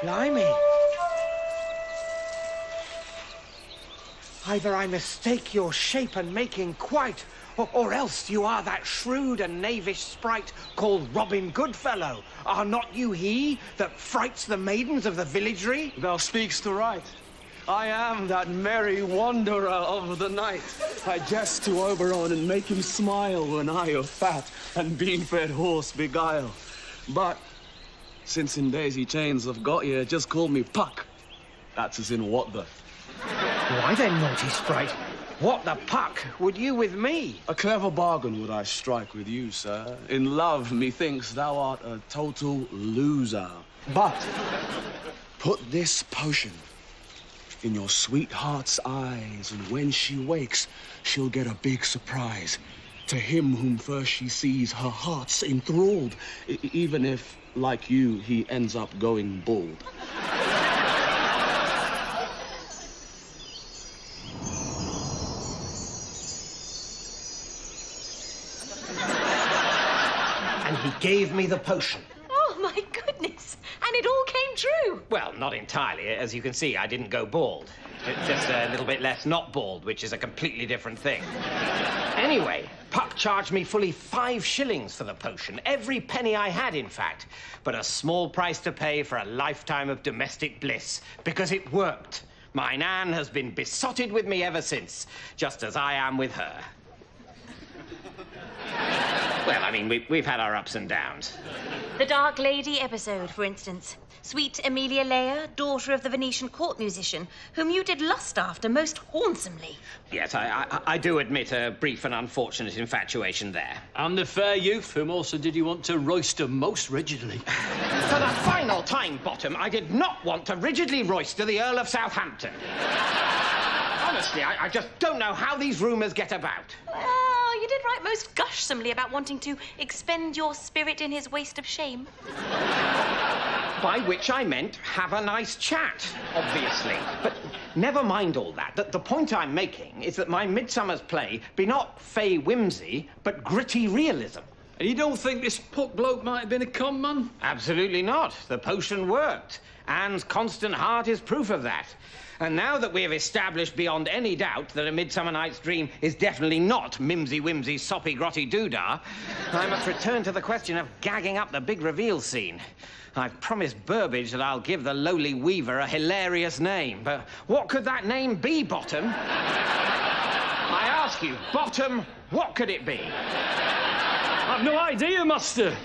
Blimey. Either I mistake your shape and making quite, or else you are that shrewd and knavish sprite called Robin Goodfellow. Are not you he that frights the maidens of the villagery? Thou speakst right. I am that merry wanderer of the night. I jest to Oberon and make him smile when I of fat and bean-fed horse beguile. But since in daisy chains have got you, just call me Puck. That's as in what the. Why then, naughty sprite? What the puck would you with me? A clever bargain would I strike with you, sir. In love, methinks thou art a total loser. But put this potion in your sweetheart's eyes, and when she wakes, she'll get a big surprise. To him whom first she sees, her heart's enthralled, even if, like you, he ends up going bald. And he gave me the potion. Oh, my goodness. And it all came true. Well, not entirely. As you can see, I didn't go bald. It's just a little bit less not bald, which is a completely different thing. Anyway, Puck charged me fully 5 shillings for the potion. Every penny I had, in fact. But a small price to pay for a lifetime of domestic bliss, because it worked. Mine Anne has been besotted with me ever since, just as I am with her. Well, I mean, we've had our ups and downs. The Dark Lady episode, for instance. Sweet Amelia Leia, daughter of the Venetian court musician, whom you did lust after most handsomely. Yes, I do admit a brief and unfortunate infatuation there. And the fair youth, whom also did you want to roister most rigidly? For the final time, Bottom, I did not want to rigidly roister the Earl of Southampton. Honestly, I just don't know how these rumours get about. Well, you did write most gushsomely about wanting to expend your spirit in his waste of shame. By which I meant have a nice chat, obviously. But never mind all that. The point I'm making is that my Midsummer's play be not fey whimsy, but gritty realism. And you don't think this Puck bloke might have been a con man? Absolutely not. The potion worked. Anne's constant heart is proof of that. And now that we have established beyond any doubt that A Midsummer Night's Dream is definitely not mimsy-wimsy, soppy-grotty doodah, I must return to the question of gagging up the big reveal scene. I've promised Burbage that I'll give the lowly weaver a hilarious name. But what could that name be, Bottom? I ask you, Bottom, what could it be? I've no idea, master.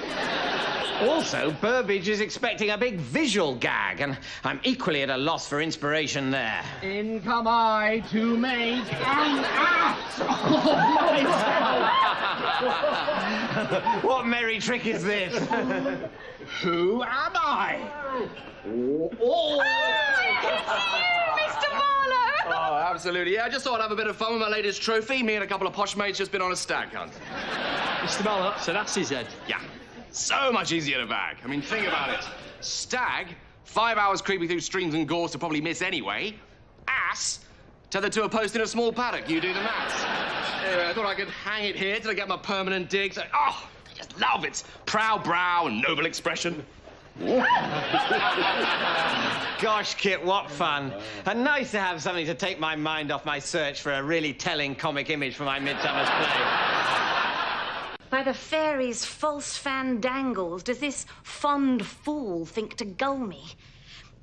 Also, Burbage is expecting a big visual gag, and I'm equally at a loss for inspiration there. In come I to make an ass of What merry trick is this? Who am I? Oh, it's you, Mr. Marlowe! Oh, absolutely. Yeah, I just thought I'd have a bit of fun with my latest trophy. Me and a couple of posh mates just been on a stag hunt. Mr. Marlowe, that's an ass's head. Yeah. So much easier to bag. I mean, think about it. Stag, 5 hours creeping through streams and gorse to probably miss anyway. Ass, tethered to a post in a small paddock. You do the maths. Anyway, I thought I could hang it here till I get my permanent dig. So, oh, I just love its proud brow and noble expression. Gosh, Kit, what fun. And nice to have something to take my mind off my search for a really telling comic image for my Midsummer's play. By the fairies' false fandangles does this fond fool think to gull me.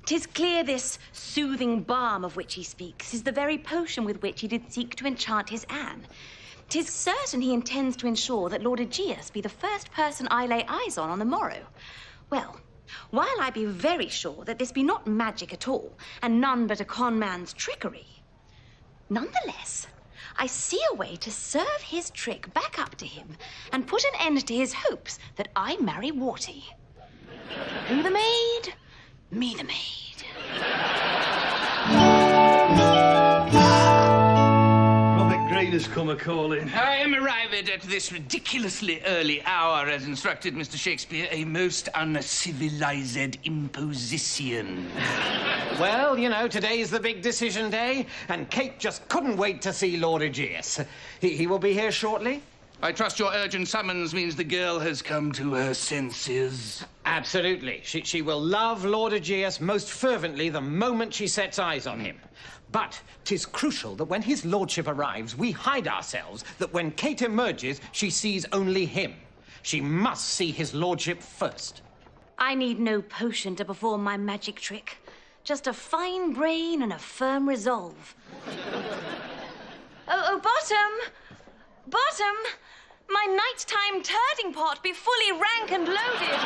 'Tis clear this soothing balm of which he speaks is the very potion with which he did seek to enchant his Anne. 'Tis certain he intends to ensure that Lord Aegeus be the first person I lay eyes on the morrow. Well, while I be very sure that this be not magic at all, and none but a con man's trickery, nonetheless, I see a way to serve his trick back up to him and put an end to his hopes that I marry Warty. Who the maid? Me the maid. Robert Green has come a-calling. I am arrived at this ridiculously early hour, as instructed Mr. Shakespeare, a most uncivilized imposition. Well, you know, today's the big decision day, and Kate just couldn't wait to see Lord Aegeus. He will be here shortly? I trust your urgent summons means the girl has come to her senses. Absolutely. She will love Lord Aegeus most fervently the moment she sets eyes on him. But 'tis crucial that when his lordship arrives, we hide ourselves, that when Kate emerges, she sees only him. She must see his lordship first. I need no potion to perform my magic trick. Just a fine brain and a firm resolve. Oh, Bottom! Bottom! My nighttime turding pot be fully rank and loaded.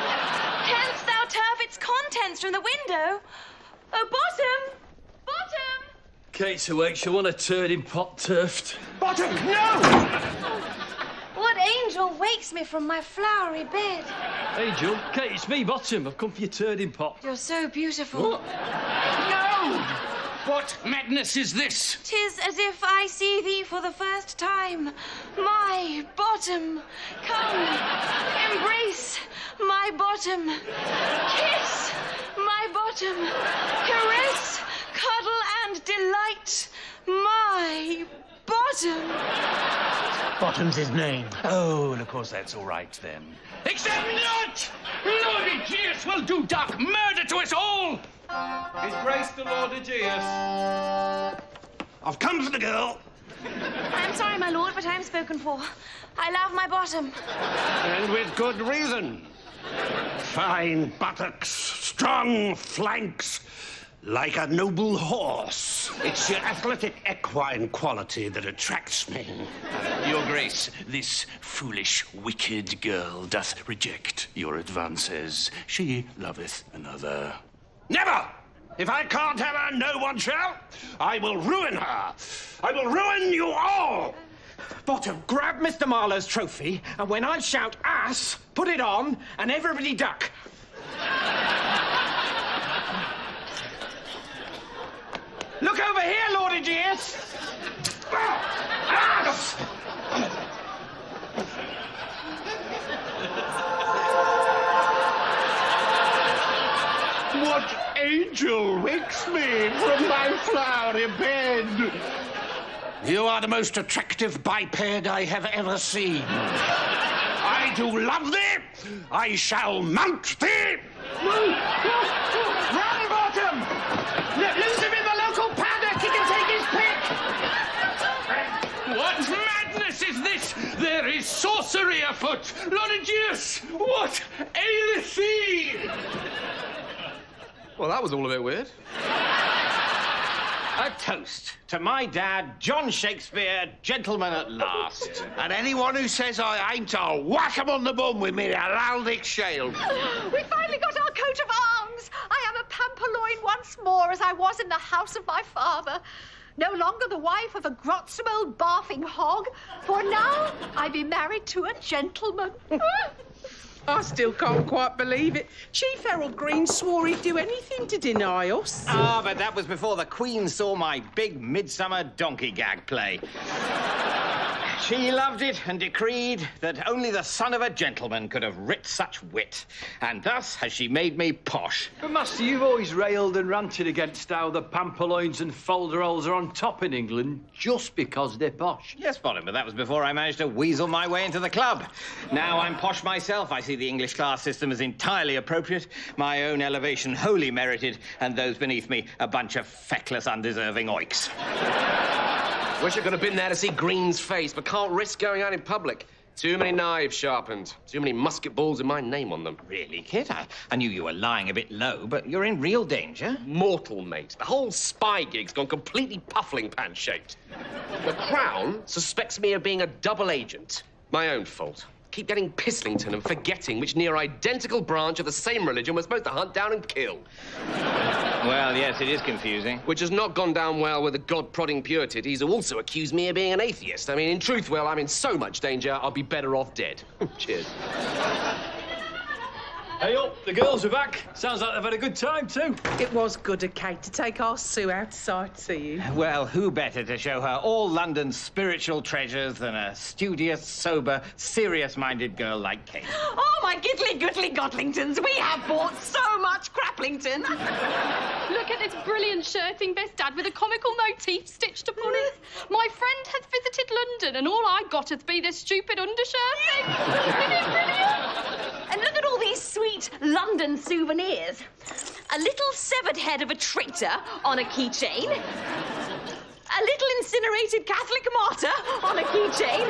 Canst thou turf its contents from the window? Oh, Bottom! Bottom! Kate's awake. She'll want a turd pot turfed. Bottom, no! What angel wakes me from my flowery bed? Angel, Kate, it's me, Bottom. I've come for your turd pot. You're so beautiful. No! What madness is this? 'Tis as if I see thee for the first time. My Bottom, come, embrace my Bottom, kiss my Bottom, caress, cuddle and delight my Bottom. Bottom's his name. Oh, and of course that's all right then. Except not! Lord Aegeus will do dark murder to us all! His Grace the Lord Aegeus. I've come for the girl. I'm sorry, my lord, but I'm spoken for. I love my Bottom. And with good reason. Fine buttocks, strong flanks, like a noble horse. It's your athletic equine quality that attracts me. Your Grace, this foolish, wicked girl doth reject your advances. She loveth another. Never! If I can't have her, no one shall. I will ruin her. I will ruin you all. Bottom, grab Mr. Marlowe's trophy, and when I shout ass, put it on, and everybody duck. Look over here, Lord Aegeus. Ass! What angel wakes me from my flowery bed? You are the most attractive biped I have ever seen. I do love thee. I shall mount thee. Run, Bottom! Lose him in the local paddock. He can take his pick. What madness is this? There is sorcery afoot! Lord Aegeus, what aileth thee? Well, that was all a bit weird. A toast to my dad, John Shakespeare, gentleman at last. And anyone who says I ain't, I'll whack 'em on the bum with me heraldic shield. We finally got our coat of arms. I am a Pampaloin once more, as I was in the house of my father. No longer the wife of a grotsome old barfing hog, for now I be married to a gentleman. I still can't quite believe it. Chief Harold Green swore he'd do anything to deny us. Ah, but that was before the Queen saw my big midsummer donkey gag play. She loved it and decreed that only the son of a gentleman could have writ such wit. And thus has she made me posh. But, Master, you've always railed and ranted against how the Pampaloins and Folderols are on top in England just because they're posh. Yes, Bottom, but that was before I managed to weasel my way into the club. Now I'm posh myself. I see the English class system as entirely appropriate, my own elevation wholly merited, and those beneath me a bunch of feckless, undeserving oiks. Wish I could have been there to see Green's face, but can't risk going out in public. Too many knives sharpened. Too many musket balls with my name on them. Really, Kit? I knew you were lying a bit low, but you're in real danger. Mortal, mate. The whole spy gig's gone completely puffling pan-shaped. The Crown suspects me of being a double agent. My own fault. Keep getting Pislington and forgetting which near-identical branch of the same religion we're supposed to hunt down and kill. Well, yes, it is confusing. Which has not gone down well with the god-prodding Purities who also accuse me of being an atheist. I mean, in truth, well, I'm in so much danger, I'll be better off dead. Cheers. Hey up, the girls are back. Sounds like they've had a good time too. It was good of Kate to take our Sue out sightseeing. Well, who better to show her all London's spiritual treasures than a studious, sober, serious-minded girl like Kate? Oh, my giddly-goodly godlingtons, we have bought so much craplington. Look at this brilliant shirting vest, Dad, with a comical motif stitched upon it. My friend hath visited London, and all I got hath be this stupid undershirting. Isn't it brilliant? And look at all these sweet London souvenirs. A little severed head of a traitor on a keychain. A little incinerated Catholic martyr on a keychain.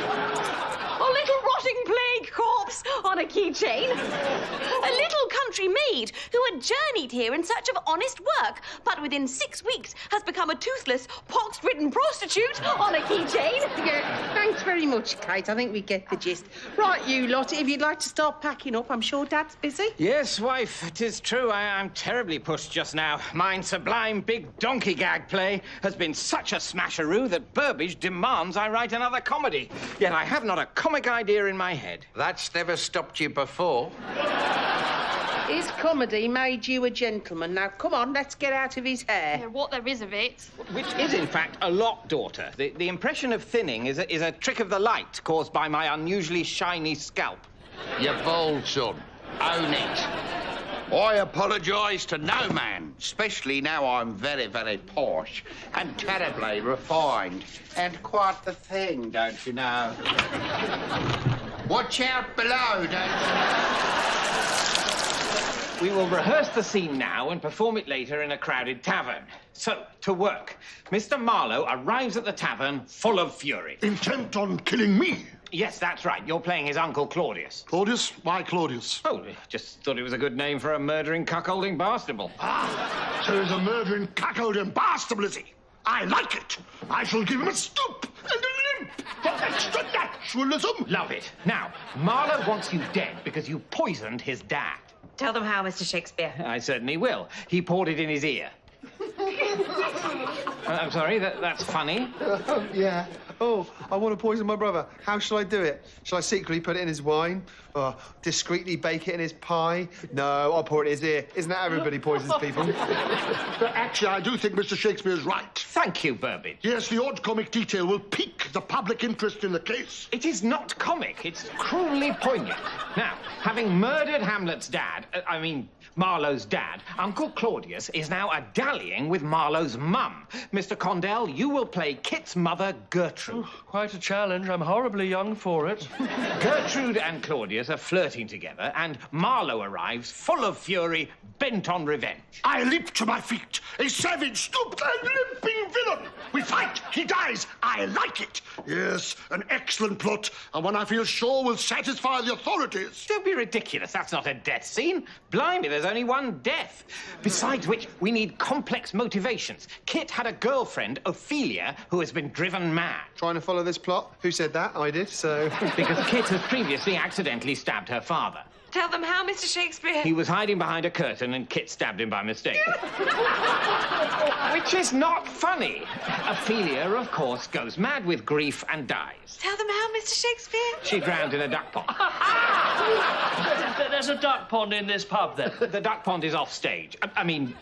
A little rotting plague corpse on a keychain. A little country maid who had journeyed here in search of honest work, but within 6 weeks has become a toothless, pox-ridden prostitute on a keychain. Yeah, thanks very much, Kate. I think we get the gist. Right, you lot, if you'd like to start packing up, I'm sure Dad's busy. Yes, wife, 'tis true. I'm terribly pushed just now. Mine sublime big donkey gag play has been such a smasheroo that Burbage demands I write another comedy. Yet I have not a comic idea in my head. That's never stopped you before. His comedy made you a gentleman. Now, come on, let's get out of his hair. Yeah, what there is of it. Which is, in fact, a lot, daughter. The impression of thinning is a trick of the light caused by my unusually shiny scalp. You're bold, son. Own it. I apologise to no man, especially now I'm very, very posh and terribly refined. And quite the thing, don't you know? Watch out below, don't you? We will rehearse the scene now and perform it later in a crowded tavern. So, to work. Mr. Marlowe arrives at the tavern full of fury. Intent on killing me? Yes, that's right. You're playing his uncle Claudius. Claudius? Why Claudius? Oh, just thought it was a good name for a murdering, cuckolding Barstable. Ah, so he's a murdering, cuckolding Barstable, is he? I like it. I shall give him a stoop and a limp for extra naturalism. Love it. Now, Marlowe wants you dead because you poisoned his dad. Tell them how, Mr. Shakespeare. I certainly will. He poured it in his ear. I'm sorry, that's funny. Yeah. Oh, I want to poison my brother. How shall I do it? Shall I secretly put it in his wine? Or discreetly bake it in his pie? No, I'll pour it in his ear. Isn't that everybody poisons people? But actually, I do think Mr. Shakespeare's right. Thank you, Burbage. Yes, the odd comic detail will pique the public interest in the case. It is not comic. It's cruelly poignant. Now, having murdered Hamlet's dad, Marlowe's dad, Uncle Claudius is now a-dallying with Marlowe's mum. Mr. Condell, you will play Kit's mother, Gertrude. Oh, quite a challenge. I'm horribly young for it. Gertrude and Claudius are flirting together, and Marlowe arrives full of fury, bent on revenge. I leap to my feet, a savage, stooped and limping villain. We fight, he dies. I like it. Yes, an excellent plot, and one I feel sure will satisfy the authorities. Don't be ridiculous. That's not a death scene. Blimey, there's only one death. Besides which, we need complex motivations. Kit had a girlfriend, Ophelia, who has been driven mad. Trying to follow this plot? Who said that? I did, so... Because Kit has previously accidentally stabbed her father. Tell them how, Mr. Shakespeare. He was hiding behind a curtain and Kit stabbed him by mistake. Which is not funny. Ophelia, of course, goes mad with grief and dies. Tell them how, Mr. Shakespeare. She drowned in a duck pond. There's a duck pond in this pub, then? The duck pond is off stage.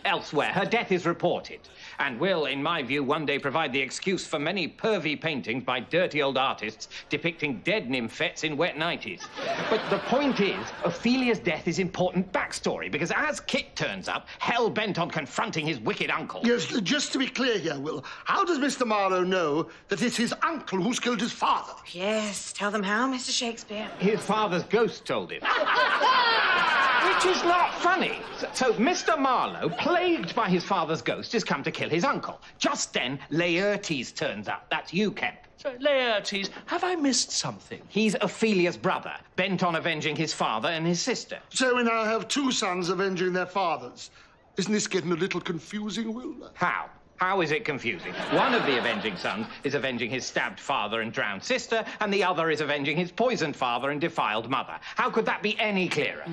Elsewhere. Her death is reported. And will, in my view, one day provide the excuse for many pervy paintings by dirty old artists depicting dead nymphets in wet nighties. But the point is, Ophelia's death is important backstory, because as Kit turns up, hell-bent on confronting his wicked uncle... Yes, just to be clear here, Will, how does Mr. Marlowe know that it's his uncle who's killed his father? Yes, tell them how, Mr. Shakespeare. His father's ghost told him. Which is not funny. So Mr. Marlowe, plagued by his father's ghost, has come to kill his uncle. Just then, Laertes turns up. That's you, Kemp. So, Laertes, have I missed something? He's Ophelia's brother, bent on avenging his father and his sister. So we now have two sons avenging their fathers. Isn't this getting a little confusing, Will? How? How is it confusing? One of the avenging sons is avenging his stabbed father and drowned sister, and the other is avenging his poisoned father and defiled mother. How could that be any clearer?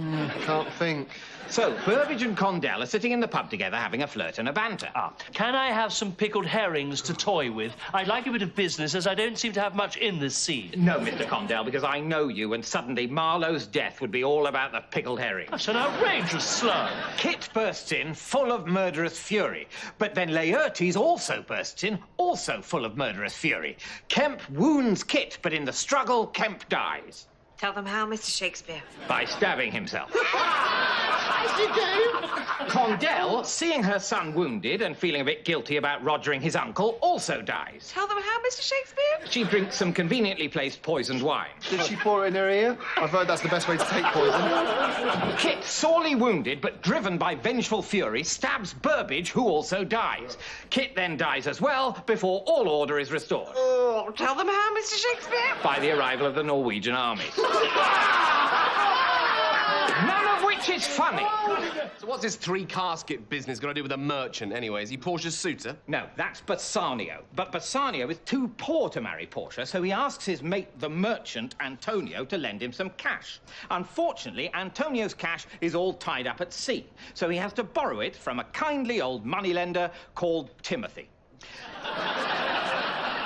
Can't think. So, Burbage and Condell are sitting in the pub together having a flirt and a banter. Can I have some pickled herrings to toy with? I'd like a bit of business, as I don't seem to have much in this scene. No, Mr. Condell, because I know you, and suddenly Marlowe's death would be all about the pickled herring. That's an outrageous slur. Kit bursts in, full of murderous fury. But then Laertes also bursts in, also full of murderous fury. Kemp wounds Kit, but in the struggle, Kemp dies. Tell them how, Mr. Shakespeare. By stabbing himself. As you do. Condell, seeing her son wounded and feeling a bit guilty about rogering his uncle, also dies. Tell them how, Mr. Shakespeare. She drinks some conveniently placed poisoned wine. Did she pour it in her ear? I've heard that's the best way to take poison. Kit, sorely wounded but driven by vengeful fury, stabs Burbage, who also dies. Kit then dies as well before all order is restored. Oh, tell them how, Mr. Shakespeare. By the arrival of the Norwegian army. None of which is funny. So what's this three-casket business got to do with a merchant, anyway? Is he Portia's suitor? No, that's Bassanio. But Bassanio is too poor to marry Portia, so he asks his mate, the merchant, Antonio, to lend him some cash. Unfortunately, Antonio's cash is all tied up at sea, so he has to borrow it from a kindly old moneylender called Timothy.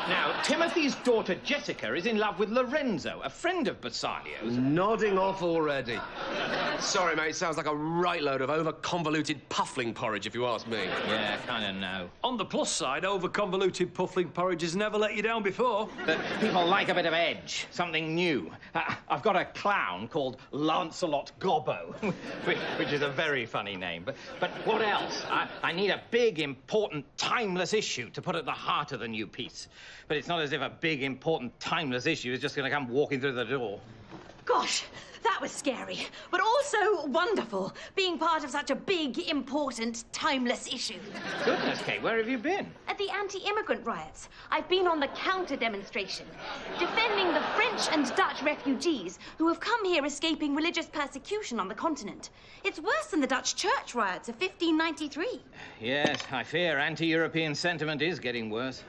Now, Timothy's daughter Jessica is in love with Lorenzo, a friend of Bassanio's. Nodding off already. Sorry, mate, sounds like a right load of over-convoluted puffling porridge, if you ask me. Yeah, kind of no. On the plus side, over-convoluted puffling porridge has never let you down before. But people like a bit of edge, something new. I've got a clown called Lancelot Gobbo, which is a very funny name. But what else? I need a big, important, timeless issue to put at the heart of the new piece. But it's not as if a big, important, timeless issue is just going to come walking through the door. Gosh, that was scary, but also wonderful, being part of such a big, important, timeless issue. Goodness, Kate, where have you been? At the anti-immigrant riots. I've been on the counter-demonstration, defending the French and Dutch refugees who have come here escaping religious persecution on the continent. It's worse than the Dutch church riots of 1593. Yes, I fear anti-European sentiment is getting worse.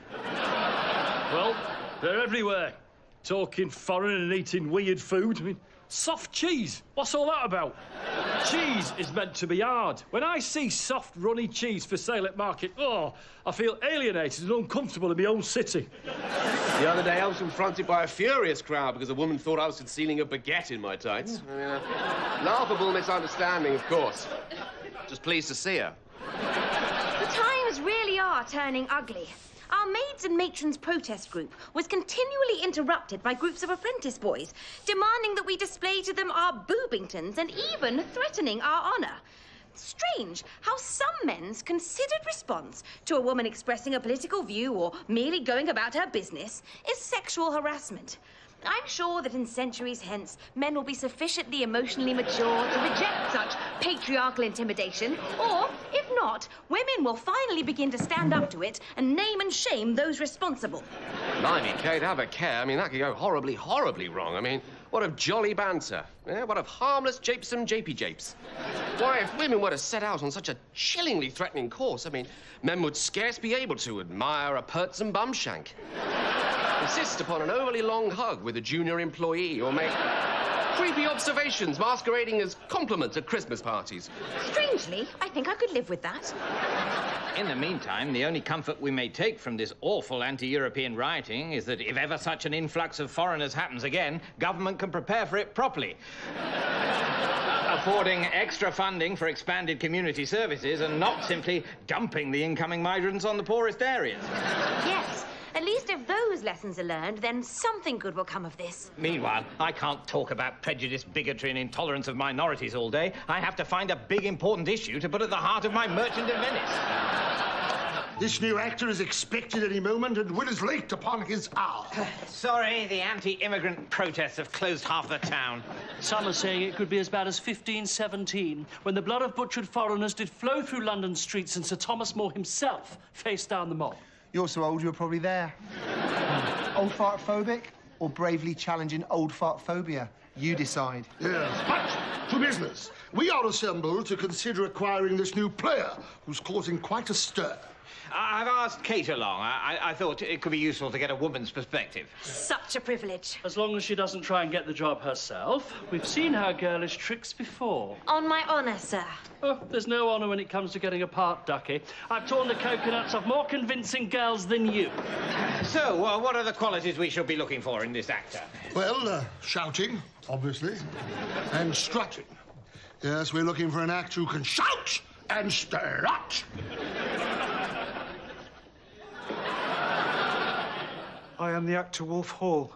Well, they're everywhere. Talking foreign and eating weird food. I mean, soft cheese. What's all that about? Cheese is meant to be hard. When I see soft, runny cheese for sale at market, I feel alienated and uncomfortable in my own city. The other day, I was confronted by a furious crowd because a woman thought I was concealing a baguette in my tights. I mean, laughable misunderstanding, of course. Just pleased to see her. The times really are turning ugly. Our maids and matrons protest group was continually interrupted by groups of apprentice boys, demanding that we display to them our boobingtons and even threatening our honour. Strange how some men's considered response to a woman expressing a political view or merely going about her business is sexual harassment. I'm sure that in centuries hence, men will be sufficiently emotionally mature to reject such patriarchal intimidation, or, if not, women will finally begin to stand up to it and name and shame those responsible. Blimey, Kate, have a care. I mean, that could go horribly, horribly wrong. I mean, what of jolly banter? Yeah, what of harmless japesome japey-japes? Why, if women were to set out on such a chillingly threatening course, I mean, men would scarce be able to admire a purtsome bumshank, insist upon an overly long hug with a junior employee, or make creepy observations masquerading as compliments at Christmas parties. Strangely, I think I could live with that. In the meantime, the only comfort we may take from this awful anti-European rioting is that if ever such an influx of foreigners happens again, government can prepare for it properly. Affording extra funding for expanded community services and not simply dumping the incoming migrants on the poorest areas. Yes. At least if those lessons are learned, then something good will come of this. Meanwhile, I can't talk about prejudice, bigotry and intolerance of minorities all day. I have to find a big, important issue to put at the heart of my Merchant of Venice. This new actor is expected any moment and Will is late upon his hour. Sorry, the anti-immigrant protests have closed half the town. Some are saying it could be as bad as 1517, when the blood of butchered foreigners did flow through London streets and Sir Thomas More himself faced down the mob. You're so old, you were probably there. Old fart phobic or bravely challenging old fart phobia? You decide. Yes, but to business. We are assembled to consider acquiring this new player who's causing quite a stir. I've asked Kate along. I thought it could be useful to get a woman's perspective. Such a privilege. As long as she doesn't try and get the job herself. We've seen her girlish tricks before. On my honour, sir. Oh, there's no honour when it comes to getting a part, Ducky. I've torn the coconuts off more convincing girls than you. So, what are the qualities we should be looking for in this actor? Well, shouting, obviously, and strutting. Yes, we're looking for an actor who can shout and strut. I am the actor Wolf Hall.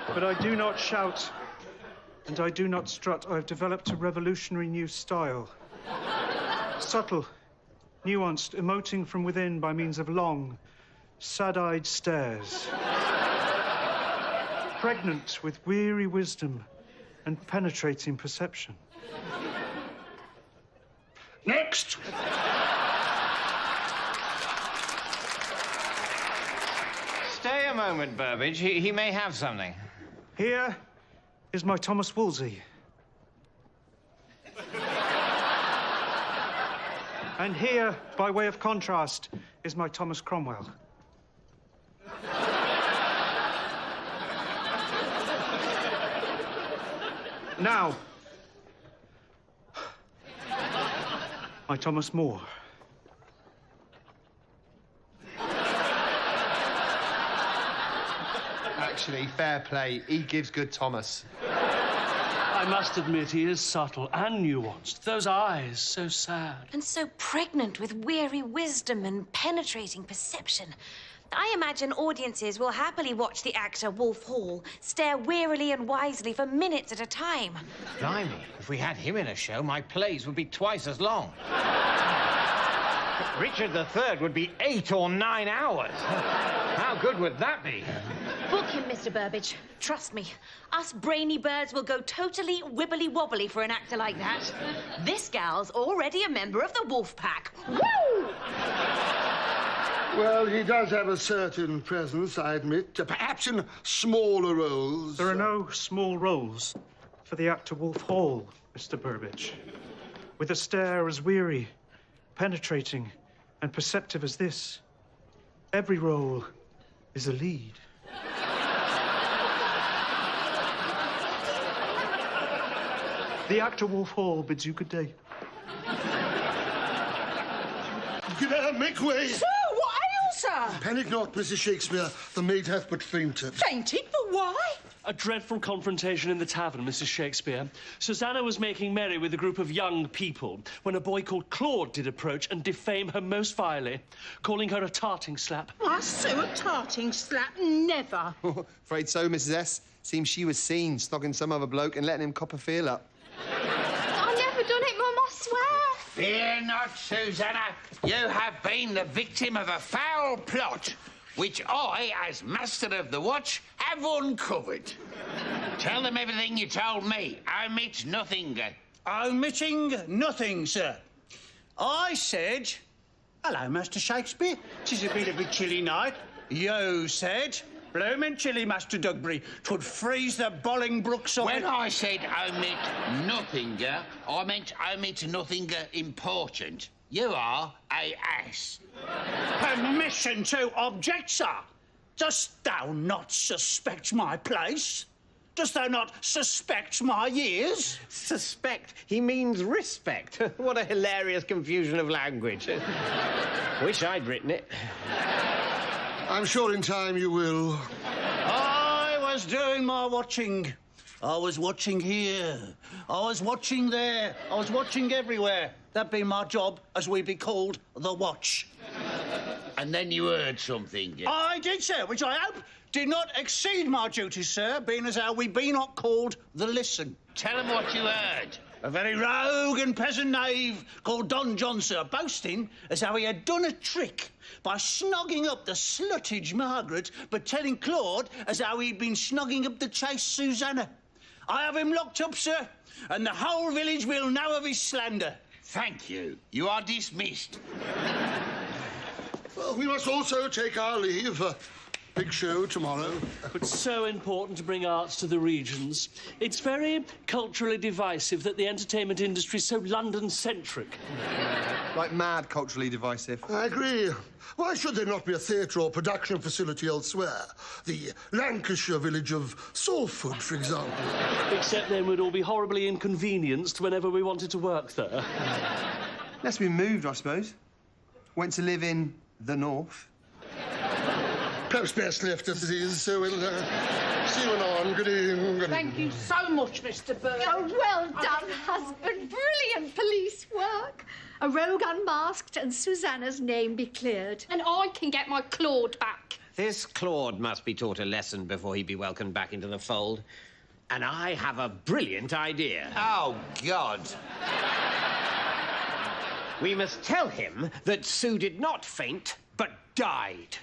But I do not shout, and I do not strut. I've developed a revolutionary new style. Subtle, nuanced, emoting from within by means of long, sad-eyed stares. Pregnant with weary wisdom and penetrating perception. Next. Stay a moment, Burbage. He may have something. Here is my Thomas Wolsey. And here, by way of contrast, is my Thomas Cromwell. Now, my Thomas More. Actually, fair play. He gives good Thomas. I must admit, he is subtle and nuanced. Those eyes, so sad. And so pregnant with weary wisdom and penetrating perception. I imagine audiences will happily watch the actor Wolf Hall stare wearily and wisely for minutes at a time. Blimey, if we had him in a show, my plays would be twice as long. Richard III would be 8 or 9 hours. How good would that be? Book him, Mr. Burbage. Trust me, us brainy birds will go totally wibbly-wobbly for an actor like that. This gal's already a member of the Wolf Pack. Woo! Well, he does have a certain presence, I admit. Perhaps in smaller roles. There are no small roles for the actor Wolf Hall, Mr. Burbage. With a stare as weary, penetrating, and perceptive as this, every role is a lead. The actor Wolf Hall bids you good day. Make way! Sir, what ails her? Panic not, Mrs. Shakespeare. The maid hath but fainted. Fainted? But why? A dreadful confrontation in the tavern, Mrs. Shakespeare. Susanna was making merry with a group of young people when a boy called Claude did approach and defame her most vilely, calling her a tarting slap. I sue a tarting slap, never. Afraid so, Mrs. S. Seems she was seen snogging some other bloke and letting him cop a feel up. I never done it, Mum, I swear. Fear not, Susanna. You have been the victim of a foul plot, which I, as master of the watch, have uncovered. Tell them everything you told me. Omit nothing. Omitting nothing, sir. I said, hello, Master Shakespeare. 'Tis been a bit chilly night. You said, bloomin' chilly, Master Dugbury. 'Twould freeze the Bolingbroke off. When I said omit nothing, I meant omit nothing important. You are a ass. Permission to object, sir. Dost thou not suspect my place? Dost thou not suspect my years? Suspect? He means respect. What a hilarious confusion of language. Wish I'd written it. I'm sure in time you will. I was doing my watching. I was watching here. I was watching there. I was watching everywhere. That be my job, as we be called the watch. And then you heard something. I did, sir, which I hope did not exceed my duties, sir, being as how we be not called the listen. Tell them what you heard. A very rogue and peasant knave called Don John, sir, boasting as how he had done a trick by snogging up the sluttage Margaret, but telling Claude as how he'd been snogging up the chaste Susanna. I have him locked up, sir, and the whole village will know of his slander. Thank you. You are dismissed. Well, we must also take our leave. Big show tomorrow. But so important to bring arts to the regions. It's very culturally divisive that the entertainment industry is so London-centric. Like mad culturally divisive. I agree. Why should there not be a theatre or production facility elsewhere? The Lancashire village of Salford, for example. Except then we'd all be horribly inconvenienced whenever we wanted to work there. Unless we moved, I suppose. Went to live in the north. Perhaps best left as it is, so we'll see you on. Good evening. Thank you so much, Mr. Bird. Oh, well done, husband. Brilliant police work. A rogue unmasked and Susanna's name be cleared. And I can get my Claude back. This Claude must be taught a lesson before he be welcomed back into the fold. And I have a brilliant idea. Oh, God. We must tell him that Sue did not faint, but died.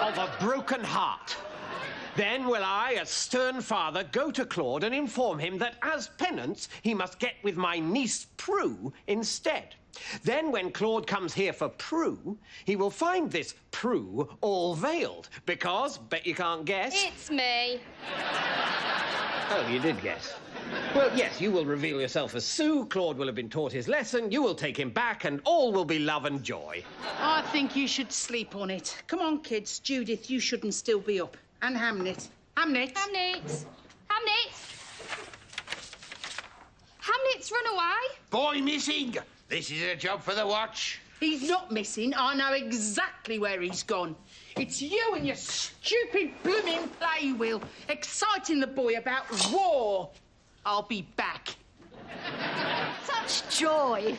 Of a broken heart. Then will I, as stern father, go to Claude and inform him that as penance he must get with my niece Prue instead. Then when Claude comes here for Prue, he will find this Prue all veiled, because, bet you can't guess... It's me. Oh, you did guess. Well, yes, you will reveal yourself as Sue, Claude will have been taught his lesson, you will take him back, and all will be love and joy. I think you should sleep on it. Come on, kids. Judith, you shouldn't still be up. And Hamnet. Hamnet. Hamnet. Hamnet. Hamlet's run away. Boy missing. This is a job for the watch. He's not missing. I know exactly where he's gone. It's you and your stupid blooming play wheel exciting the boy about war. I'll be back. Such joy.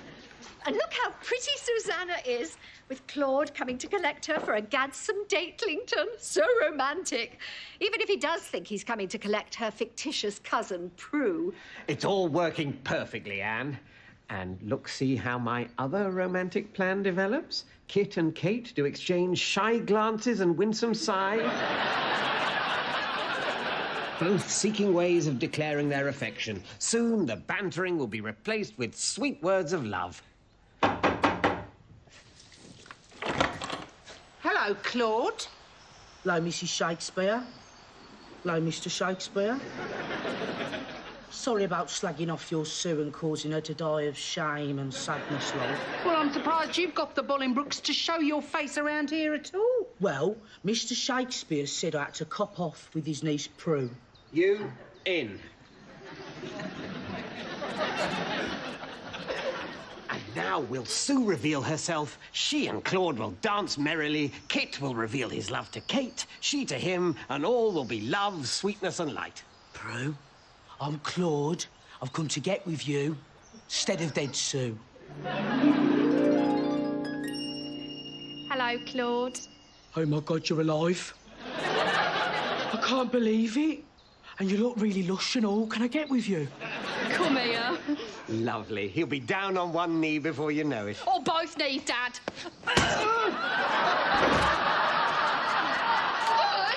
And look how pretty Susanna is, with Claude coming to collect her for a gadsome Datlington. So romantic. Even if he does think he's coming to collect her fictitious cousin, Prue. It's all working perfectly, Anne. And look, see how my other romantic plan develops? Kit and Kate do exchange shy glances and winsome sighs. Both seeking ways of declaring their affection. Soon the bantering will be replaced with sweet words of love. Hello, Claude. Hello, Mrs. Shakespeare. Hello, Mr. Shakespeare. Sorry about slagging off your Sue and causing her to die of shame and sadness, love. Well, I'm surprised you've got the Bollingbrookes to show your face around here at all. Well, Mr. Shakespeare said I had to cop off with his niece Prue. You in. And now will Sue reveal herself. She and Claude will dance merrily. Kit will reveal his love to Kate, she to him, and all will be love, sweetness, and light. Prue, I'm Claude. I've come to get with you, instead of dead Sue. Hello, Claude. Oh, my God, you're alive. I can't believe it. And you look really lush and all. Can I get with you? Come here. Lovely. He'll be down on one knee before you know it. Or both knees, Dad.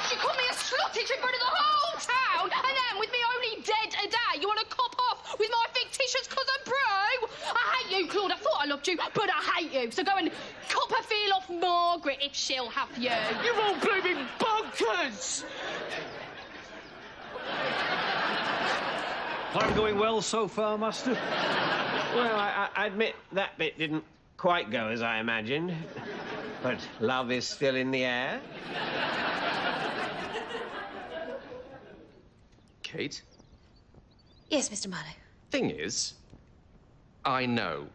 She called me a sluttish in front of the whole town, and then with me only dead a day, you want to cop off with my fictitious cousin Prue? I hate you, Claude. I thought I loved you, but I hate you. So go and cop a feel off Margaret if she'll have you. You're all blooming bonkers! I'm going well so far, Master. Well, I admit that bit didn't quite go as I imagined. But love is still in the air. Kate? Yes, Mr. Marlowe. Thing is, I know.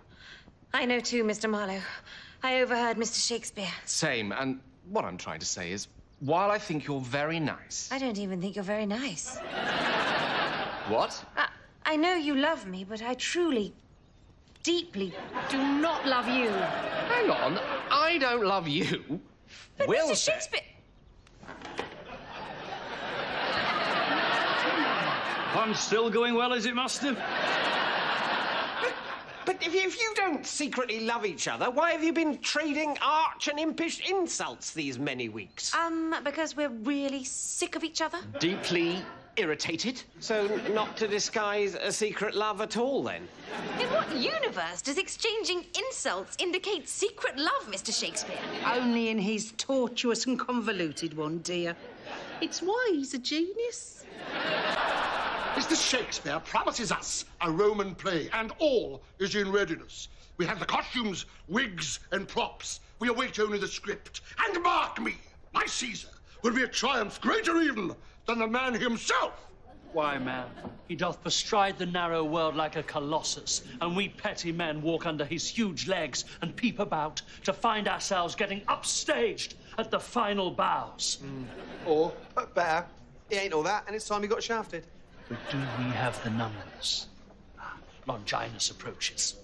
I know too, Mr. Marlowe. I overheard Mr. Shakespeare. Same, and what I'm trying to say is, while I think you're very nice... I don't even think you're very nice. What? I know you love me, but I truly, deeply do not love you. Hang on, I don't love you. But Will Mr. said- Shakespeare... I'm still going well, is it, Master? But if you don't secretly love each other, why have you been trading arch and impish insults these many weeks? Because we're really sick of each other. Deeply irritated. So not to disguise a secret love at all, then? In what universe does exchanging insults indicate secret love, Mr. Shakespeare? Only in his tortuous and convoluted one, dear. It's why he's a genius. Mr. Shakespeare promises us a Roman play, and all is in readiness. We have the costumes, wigs, and props. We await only the script. And mark me, my Caesar will be a triumph greater even than the man himself. Why, man, he doth bestride the narrow world like a colossus, and we petty men walk under his huge legs and peep about to find ourselves getting upstaged at the final bows. Or, better, it ain't all that, and it's time he got shafted. But do we have the numbers? Longinus approaches.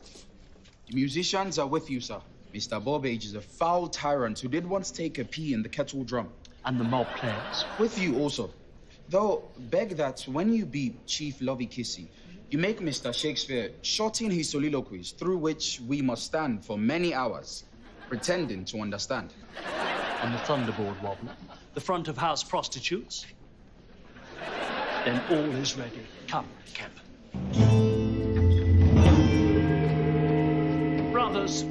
The musicians are with you, sir. Mr. Burbage is a foul tyrant who did once take a pee in the kettle drum. And the mob players? With you also. Though, beg that when you beat Chief Lovey Kissy, you make Mr. Shakespeare shorten his soliloquies, through which we must stand for many hours, pretending to understand. And the thunderboard wobbler, the front of house prostitutes. Then all is ready. Come, Kemp. Brothers,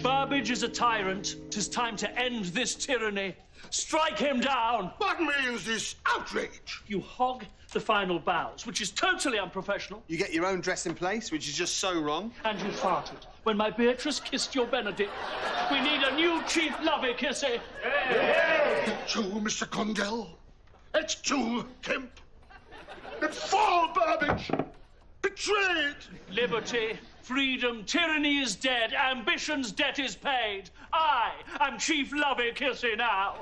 Burbage is a tyrant. 'Tis time to end this tyranny. Strike him down! What means this outrage? You hog the final bows, which is totally unprofessional. You get your own dress in place, which is just so wrong. And you farted when my Beatrice kissed your Benedict. We need a new Chief Lovey Kissy. It's true, Mr. Condell. It's true, Kemp. It's fall, Burbage. Betrayed. Liberty, freedom, tyranny is dead, ambition's debt is paid. I am Chief Lovey Kissy now.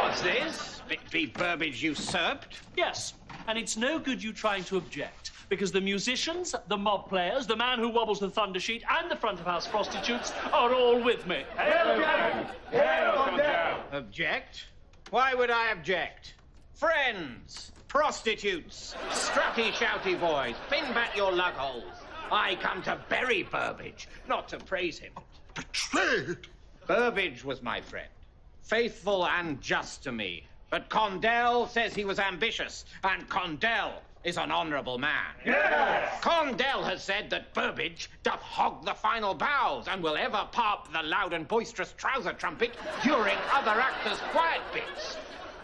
What's this? Victory Burbage usurped? Yes, and it's no good you trying to object, because the musicians, the mob players, the man who wobbles the thunder sheet, and the front of house prostitutes are all with me. Object? Why would I object? Friends, prostitutes, strappy shouty boys, pin back your lug holes. I come to bury Burbage, not to praise him. Betrayed? Burbage was my friend, faithful and just to me. But Condell says he was ambitious, and Condell is an honourable man. Yes! Condell has said that Burbage doth hog the final bows and will ever pop the loud and boisterous trouser trumpet during other actors' quiet bits.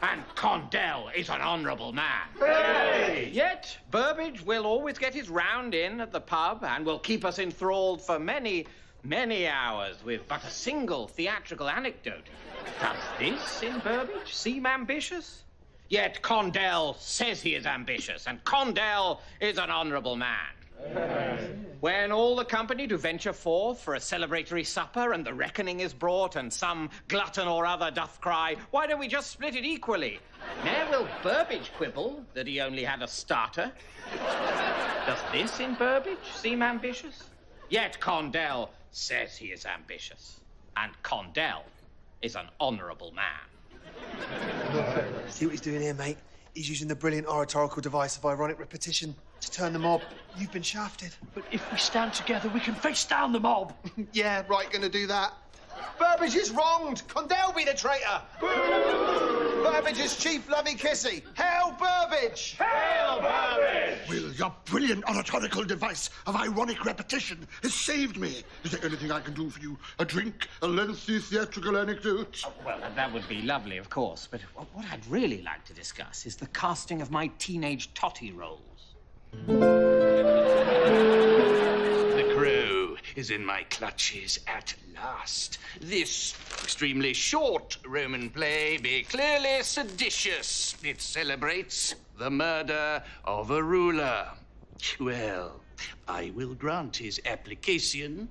And Condell is an honourable man. Hey! Yet Burbage will always get his round in at the pub and will keep us enthralled for many, many hours with but a single theatrical anecdote. Does this in Burbage seem ambitious? Yet Condell says he is ambitious, and Condell is an honourable man. When all the company do venture forth for a celebratory supper, and the reckoning is brought, and some glutton or other doth cry, why don't we just split it equally? Ne'er will Burbage quibble that he only had a starter. Does this in Burbage seem ambitious? Yet Condell says he is ambitious, and Condell is an honourable man. See what he's doing here, mate? He's using the brilliant oratorical device of ironic repetition to turn the mob. You've been shafted. But if we stand together, we can face down the mob. Yeah, right, gonna do that. Burbage is wronged. Condell be the traitor. Burbage is Chief Lovey Kissy. Hail Burbage! Hail Burbage! Well, your brilliant oratorical device of ironic repetition has saved me. Is there anything I can do for you? A drink? A lengthy theatrical anecdote? Oh, well, that would be lovely, of course. But what I'd really like to discuss is the casting of my teenage totty roles. The crow is in my clutches at last. This extremely short Roman play be clearly seditious. It celebrates the murder of a ruler. Well, I will grant his application.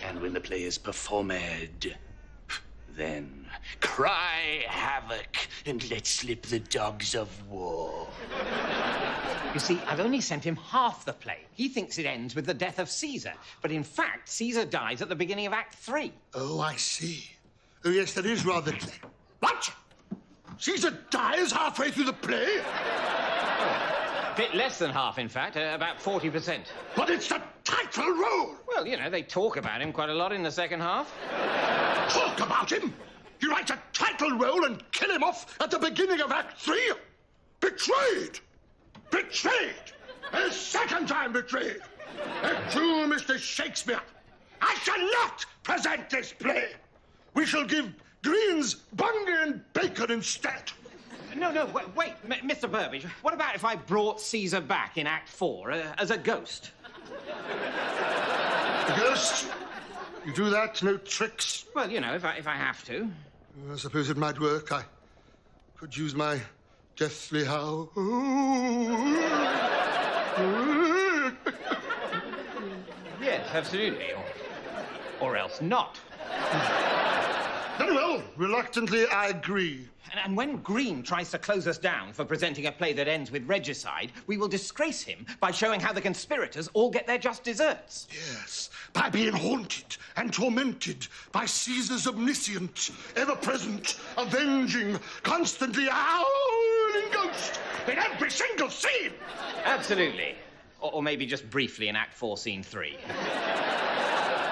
And when the play is performed, then cry havoc and let slip the dogs of war. You see, I've only sent him half the play. He thinks it ends with the death of Caesar. But in fact, Caesar dies at the beginning of Act 3. Oh, I see. Oh, yes, that is rather clear. What? Caesar dies halfway through the play? A bit less than half, in fact, about 40%. But it's the title role! Well, you know, they talk about him quite a lot in the second half. Talk about him? You write a title role and kill him off at the beginning of Act 3? Betrayed! Betrayed! A second time betrayed! And to Mr. Shakespeare, I shall not present this play. We shall give greens, bungy, and bacon instead. No, wait, Mr. Burbage. What about if I brought Caesar back in Act 4 as a ghost? A ghost? You do that? No tricks? Well, you know, if I have to. I suppose it might work. I could use my deathly howl. Yes, absolutely. Or else not. Very well. Reluctantly, I agree. And when Green tries to close us down for presenting a play that ends with regicide, we will disgrace him by showing how the conspirators all get their just desserts. Yes, by being haunted and tormented by Caesar's omniscient, ever-present, avenging, constantly howling ghost in every single scene. Absolutely. Or maybe just briefly in Act 4, Scene 3.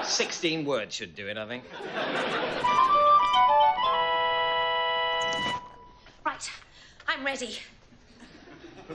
16 words should do it, I think. Right, I'm ready.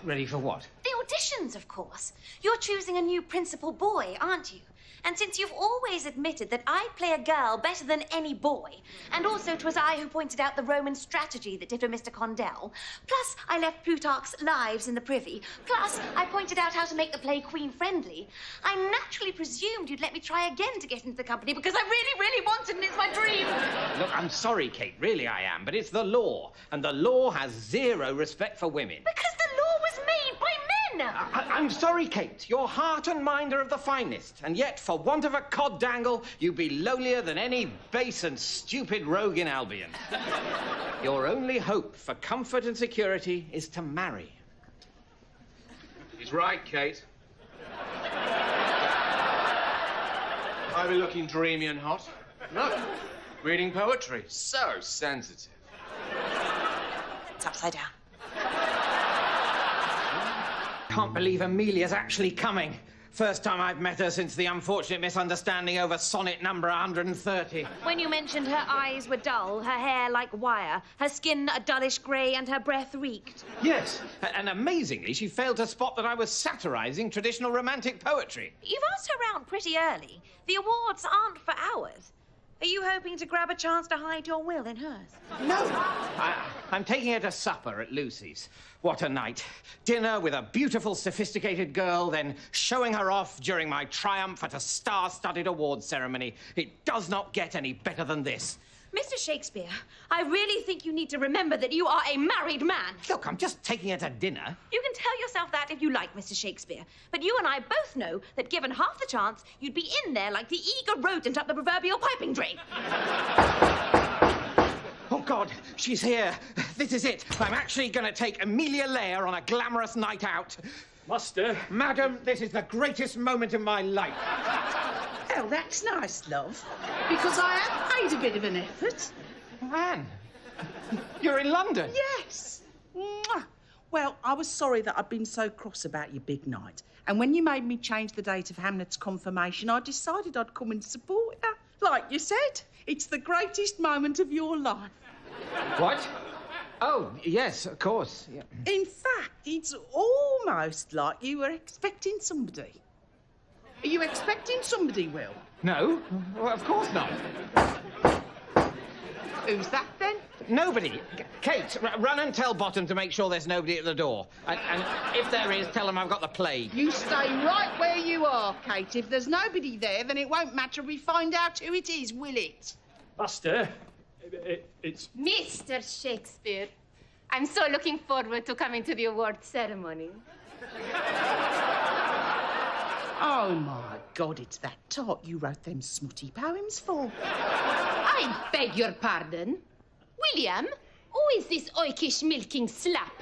Ready for what? The auditions, of course. You're choosing a new principal boy, aren't you? And since you've always admitted that I play a girl better than any boy, and also 'twas I who pointed out the Roman strategy that did for Mr. Condell, plus I left Plutarch's Lives in the Privy, plus I pointed out how to make the play queen-friendly, I naturally presumed you'd let me try again to get into the company because I really, really wanted and it's my dream. Look, I'm sorry, Kate, really I am, but it's the law, and the law has zero respect for women. Because the law was made by men! I'm sorry, Kate. Your heart and mind are of the finest, and yet, for want of a cod dangle, you be lowlier than any base and stupid rogue in Albion. Your only hope for comfort and security is to marry. He's right, Kate. I be looking dreamy and hot. Look, reading poetry. So sensitive. It's upside down. Can't believe Amelia's actually coming. First time I've met her since the unfortunate misunderstanding over sonnet number 130. When you mentioned her eyes were dull, her hair like wire, her skin a dullish grey, and her breath reeked. Yes, and amazingly, she failed to spot that I was satirizing traditional romantic poetry. You've asked her out pretty early. The awards aren't for ours. Are you hoping to grab a chance to hide your will in hers? No. I'm taking her to supper at Lucy's. What a night. Dinner with a beautiful, sophisticated girl, then showing her off during my triumph at a star-studded awards ceremony. It does not get any better than this. Mr. Shakespeare, I really think you need to remember that you are a married man. Look, I'm just taking her to dinner. You can tell yourself that if you like, Mr. Shakespeare. But you and I both know that given half the chance, you'd be in there like the eager rodent up the proverbial piping drain. Oh, God, she's here. This is it. I'm actually going to take Amelia Lear on a glamorous night out. Master. Madam, this is the greatest moment of my life. Oh, that's nice, love. Because I have made a bit of an effort. Anne, you're in London? Yes. Mwah. Well, I was sorry that I'd been so cross about your big night. And when you made me change the date of Hamlet's confirmation, I decided I'd come and support you. Like you said, it's the greatest moment of your life. What? Oh, yes, of course. Yeah. In fact, it's almost like you were expecting somebody. Are you expecting somebody, Will? No, well, of course not. Who's that, then? Nobody. Kate, run and tell Bottom to make sure there's nobody at the door. And if there is, tell them I've got the plague. You stay right where you are, Kate. If there's nobody there, then it won't matter if we find out who it is, will it? Master, it's... Mr. Shakespeare, I'm so looking forward to coming to the award ceremony. Oh, my God, it's that tart you wrote them smutty poems for. I beg your pardon. William, who is this oikish milking slap?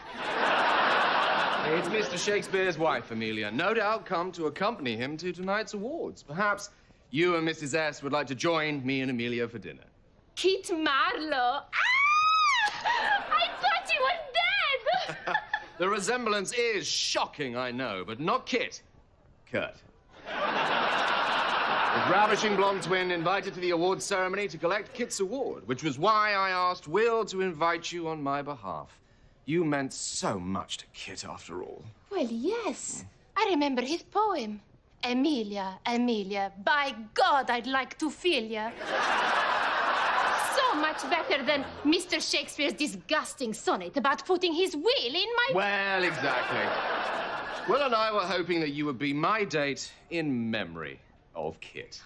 It's Mr. Shakespeare's wife, Amelia. No doubt come to accompany him to tonight's awards. Perhaps you and Mrs. S. would like to join me and Amelia for dinner. Kit Marlowe. Ah! I thought he was dead! The resemblance is shocking, I know, but not Kit. Kurt. The ravishing blonde twin invited to the awards ceremony to collect Kit's award, which was why I asked Will to invite you on my behalf. You meant so much to Kit, after all. Well, yes. I remember his poem. Emilia, Emilia, by God, I'd like to feel ya. So much better than Mr. Shakespeare's disgusting sonnet about putting his will in my... Well, exactly. Will and I were hoping that you would be my date in memory of Kit.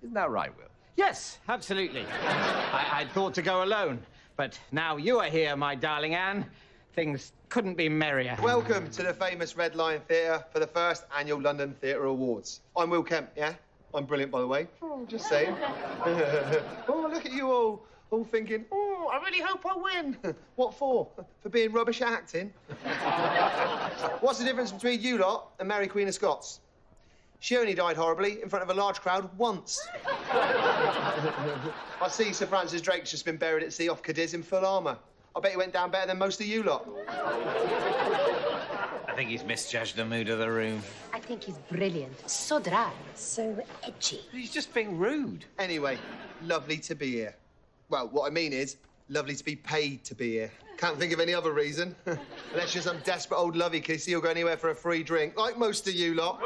Isn't that right, Will? Yes, absolutely. I'd thought to go alone, but now you are here, my darling Anne. Things couldn't be merrier. Welcome to the famous Red Lion Theatre for the first annual London Theatre Awards. I'm Will Kemp, yeah? I'm brilliant, by the way. Oh, just saying. Oh, look at you all thinking, oh, I really hope I win. What for? For being rubbish at acting? What's the difference between you lot and Mary Queen of Scots? She only died horribly in front of a large crowd once. I see Sir Francis Drake's just been buried at sea off Cadiz in full armour. I bet he went down better than most of you lot. I think he's misjudged the mood of the room. I think he's brilliant. So dry. So edgy. He's just being rude. Anyway, lovely to be here. Well, what I mean is, lovely to be paid to be here. Can't think of any other reason. Unless you're some desperate old lovey kissy who'll go anywhere for a free drink, like most of you lot.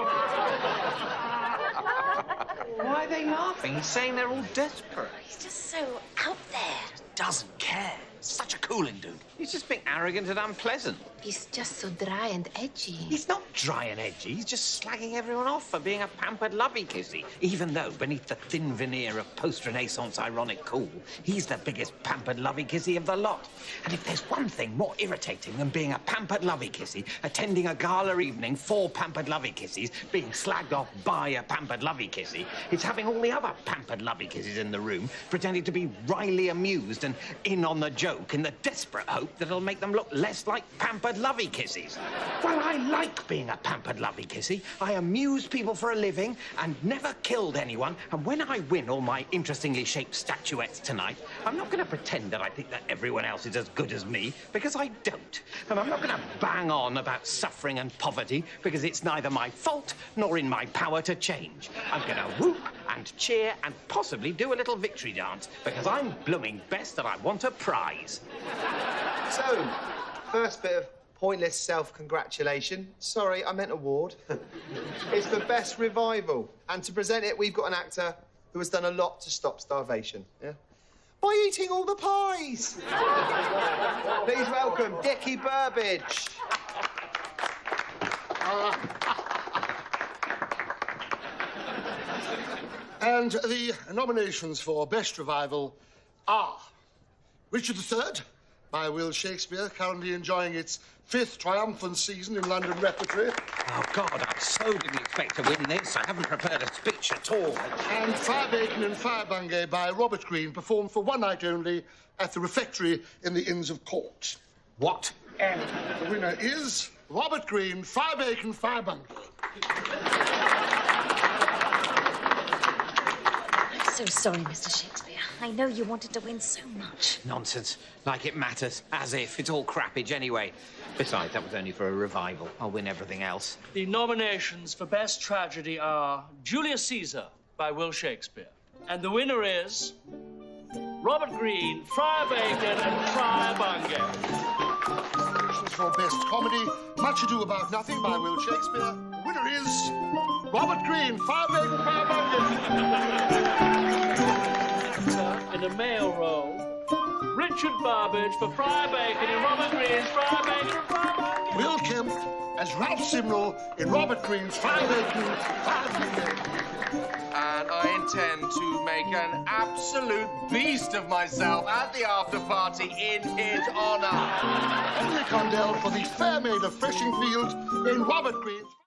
Why are they laughing? He's saying they're all desperate. He's just so out there. Doesn't care. Such a cooling dude. He's just being arrogant and unpleasant. He's just so dry and edgy. He's not dry and edgy. He's just slagging everyone off for being a pampered lovey-kissy. Even though, beneath the thin veneer of post-Renaissance ironic cool, he's the biggest pampered lovey-kissy of the lot. And if there's one thing more irritating than being a pampered lovey-kissy, attending a gala evening for pampered lovey-kissies, being slagged off by a pampered lovey-kissy, it's having all the other pampered lovey-kissies in the room pretending to be wryly amused and in on the joke in the desperate hope that it'll make them look less like pampered lovey-kissies. Well, I like being a pampered lovey-kissy. I amuse people for a living and never killed anyone. And when I win all my interestingly shaped statuettes tonight, I'm not going to pretend that I think that everyone else is as good as me, because I don't. And I'm not going to bang on about suffering and poverty, because it's neither my fault nor in my power to change. I'm going to whoop and cheer and possibly do a little victory dance, because I'm blooming best and I want a prize. So, first bit of pointless self-congratulation. Sorry, I meant award. It's for Best Revival. And to present it, we've got an actor who has done a lot to stop starvation, yeah? By eating all the pies. Please welcome Dickie Burbage. And the nominations for Best Revival are Richard III, by Will Shakespeare, currently enjoying its 5th triumphant season in London repertory. Oh, God, I so didn't expect to win this. I haven't prepared a speech at all. And Fire Bacon and Fire Bungay by Robert Greene, performed for one night only at the refectory in the Inns of Court. What? And the winner is Robert Greene, Fire Bacon, Fire Bungay. I'm so sorry, Mr. Shakespeare. I know you wanted to win so much. Nonsense. Like it matters. As if. It's all crappage anyway. Besides, that was only for a revival. I'll win everything else. The nominations for Best Tragedy are Julius Caesar by Will Shakespeare. And the winner is Robert Greene, Friar Bacon, and Friar Bungay. Nominations for Best Comedy, Much Ado About Nothing by Will Shakespeare. The winner is Robert Greene, Fire Bacon, Fire Bungay. In a male role, Richard Burbage for Friar Bacon and Robert Greene's Friar Bacon and Friar Bungay. Will Kemp as Ralph Simnel in Robert Greene's Fire Bacon, Fire Bungay. And I intend to make an absolute beast of myself at the after-party in his honour. Henry Condell for the Fair Maid of Freshingfield in Robert Greene's...